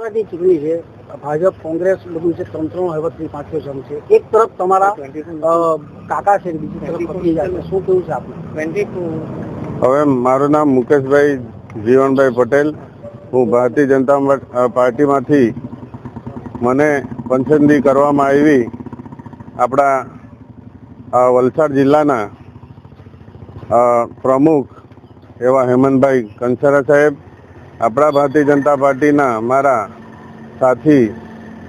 ની ચૂંટણી છે, ભાજપ કોંગ્રેસ બધું છે, ત્રણ હળવદની પાંચસો જણ છે. એક તરફ તમારા કાકા છે, બીજી તરફ ભત્રીજા છે. શું કેવું છે આપનું? હવે મારું નામ મુકેશભાઈ જીવનભાઈ પટેલ. હું ભારતીય જનતા પાર્ટીમાંથી મને પસંદગી કરવામાં આવી. આપણા વલસાડ જિલ્લાના પ્રમુખ એવા હેમંતભાઈ કંસારા સાહેબ, આપણા ભારતીય જનતા પાર્ટીના મારા સાથી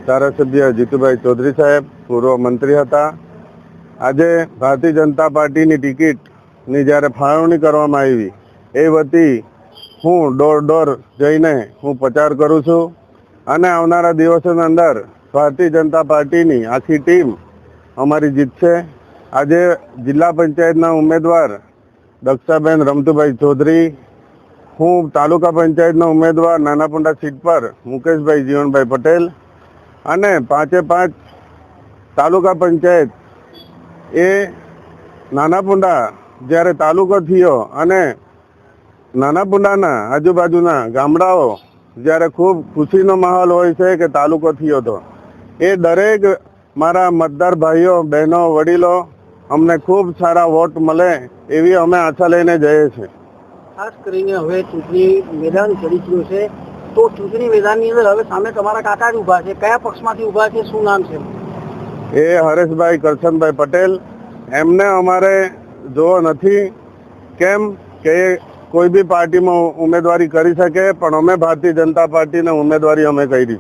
ધારાસભ્ય જીતુભાઈ ચૌધરી સાહેબ પૂર્વ મંત્રી હતા. આજે ભારતીય જનતા પાર્ટીની ટિકિટની જ્યારે ફાળવણી કરવામાં આવી એ વતી હું ડોર જઈને હું પ્રચાર કરું છું અને આવનારા દિવસોની અંદર ભારતીય જનતા પાર્ટીની આખી ટીમ અમારી જીતશે. આજે જિલ્લા પંચાયતના ઉમેદવાર દક્ષાબેન રમતુભાઈ ચૌધરી, હું તાલુકા પંચાયતના ઉમેદવાર નાનાપુંડા સીટ પર મુકેશભાઈ જીવનભાઈ પટેલ અને 5 તાલુકા પંચાયત એ નાનાપુંડા જ્યારે તાલુકો થયો અને નાનાપુંડાના આજુબાજુના ગામડાઓ જ્યારે ખૂબ ખુશીનો માહોલ હોય છે કે તાલુકો થયો હતો, એ દરેક મારા મતદાર ભાઈઓ બહેનો વડીલો અમને ખૂબ સારા વોટ મળે એવી અમે આશા લઈને જઈએ છીએ. ખાસ કરીને હવે ચૂંટણી મેદાન ચડી ગયું છે, તો ચૂંટણી મેદાનની અંદર હવે સામે તમારા કાકા જ ઊભા છે. કયા પક્ષમાંથી ઊભા છે, શું નામ છે? એ હરેશભાઈ કરશનભાઈ પટેલ. એમને અમારે જોવો નથી, કેમ કે કોઈ બી પાર્ટીમાં ઉમેદવારી કરી શકે, પણ અમે ભારતીય જનતા પાર્ટીને ઉમેદવારી અમે કરી છે.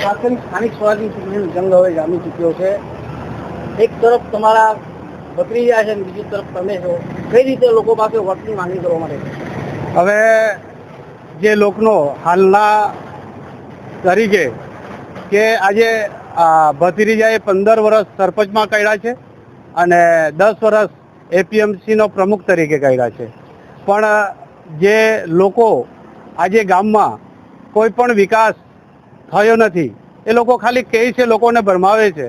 ખાસ કરીને સ્થાનિક સ્વરાજની ચૂંટણીનો જંગ હવે જામી ચૂક્યો છે. એક તરફ તમારા ભત્રીજા છે, બીજી તરફ તમે છો. કઈ રીતે લોકો પાસે વોટની માંગણી કરવા માટે? હવે જે લોકનો હાલના તરીકે કે આજે ભત્રીજાએ 15 વર્ષ સરપંચમાં કર્યા છે અને 10 વર્ષ એપીએમસીનો પ્રમુખ તરીકે કર્યા છે. પણ જે લોકો આજે ગામમાં કોઈ પણ વિકાસ થયો નથી, એ લોકો ખાલી કહે છે, લોકોને ભરમાવે છે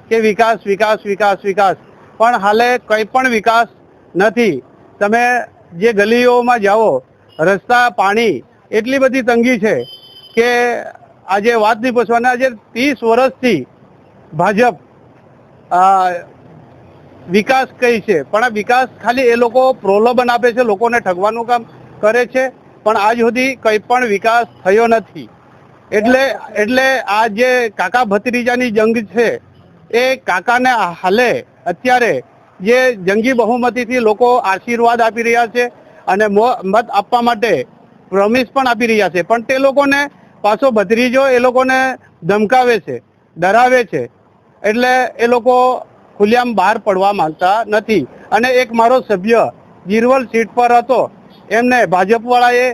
કે વિકાસ વિકાસ વિકાસ વિકાસ, પણ હાલે કંઈ પણ વિકાસ નથી. તમે જે ગલીઓમાં જાઓ, રસ્તા, પાણી, એટલી બધી તંગી છે કે આજે વાત નહીં પૂછવાના. આજે 30 વર્ષથી ભાજપ વિકાસ કહી છે, પણ આ વિકાસ ખાલી એ લોકો પ્રલોભન આપે છે, લોકોને ઠગવાનું કામ કરે છે, પણ આજ સુધી કંઈ પણ વિકાસ થયો નથી. એટલે આ જે કાકા ભત્રીજાની જંગ છે, એ કાકાને હાલે અત્યારે જે જંગી બહુમતીથી લોકો આશીર્વાદ આપી રહ્યા છે અને મત આપવા માટે પ્રોમિસ પણ આપી રહ્યા છે, પણ તે લોકોને પાછો ભત્રીજો એ લોકોને ધમકાવે છે, ડરાવે છે. એટલે એ લોકો ખુલ્લેઆમ બહાર પડવા માંગતા નથી. અને એક મારો સભ્ય ગીરવલ સીટ પર હતો, એમને ભાજપવાળાએ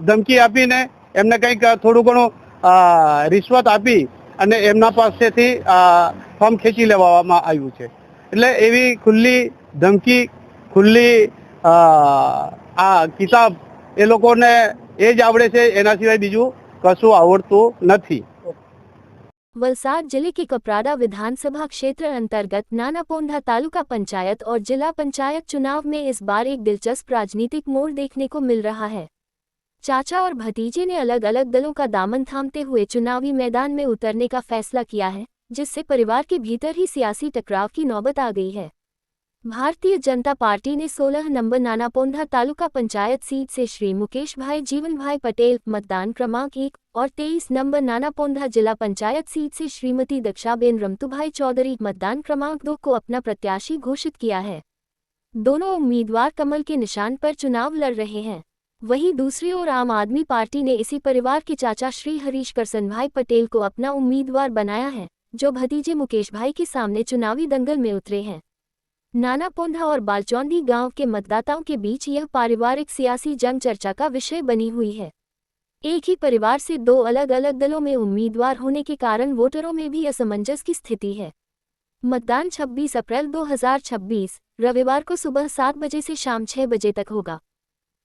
ધમકી આપીને એમને કંઈક થોડું ઘણું રિશ્વત આપી અને એમના પાસેથી ફોર્મ ખેંચી લેવામાં આવ્યું છે. એટલે એવી ખુલ્લી ધમકી, ખુલ્લી આ કિતાબ એ લોકોને એ જ આવડે છે, એના સિવાય બીજું કશું આવડતું નથી. वलसाड जिले के कपराड़ा विधानसभा क्षेत्र अंतर्गत नानापोंधा तालुका पंचायत और जिला पंचायत चुनाव में इस बार एक दिलचस्प राजनीतिक मोड़ देखने को मिल रहा है. चाचा और भतीजे ने अलग अलग दलों का दामन थामते हुए चुनावी मैदान में उतरने का फैसला किया है, जिससे परिवार के भीतर ही सियासी टकराव की नौबत आ गई है. भारतीय जनता पार्टी ने 16 नंबर नानापोंधा तालुका पंचायत सीट से श्री मुकेश भाई जीवन भाई पटेल मतदान क्रमांक 1 और 23 नंबर नानापोंधा जिला पंचायत सीट से श्रीमती दक्षाबेन रमतुभाई चौधरी मतदान क्रमांक 2 को अपना प्रत्याशी घोषित किया है. दोनों उम्मीदवार कमल के निशान पर चुनाव लड़ रहे हैं. वहीं दूसरी ओर आम आदमी पार्टी ने इसी परिवार के चाचा श्री हरीश करसनभाई पटेल को अपना उम्मीदवार बनाया है, जो भतीजे मुकेश भाई के सामने चुनावी दंगल में उतरे हैं. नानापोंधा और बालचौंधी गांव के मतदाताओं के बीच यह पारिवारिक सियासी जंग चर्चा का विषय बनी हुई है. एक ही परिवार से 2 अलग अलग दलों में उम्मीदवार होने के कारण वोटरों में भी असमंजस की स्थिति है. मतदान 26 अप्रैल 2026 रविवार को सुबह 7 बजे से शाम 6 बजे तक होगा.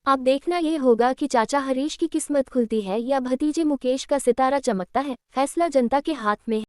अब देखना ये होगा कि चाचा हरीश की किस्मत खुलती है या भतीजे मुकेश का सितारा चमकता है. फैसला जनता के हाथ में है.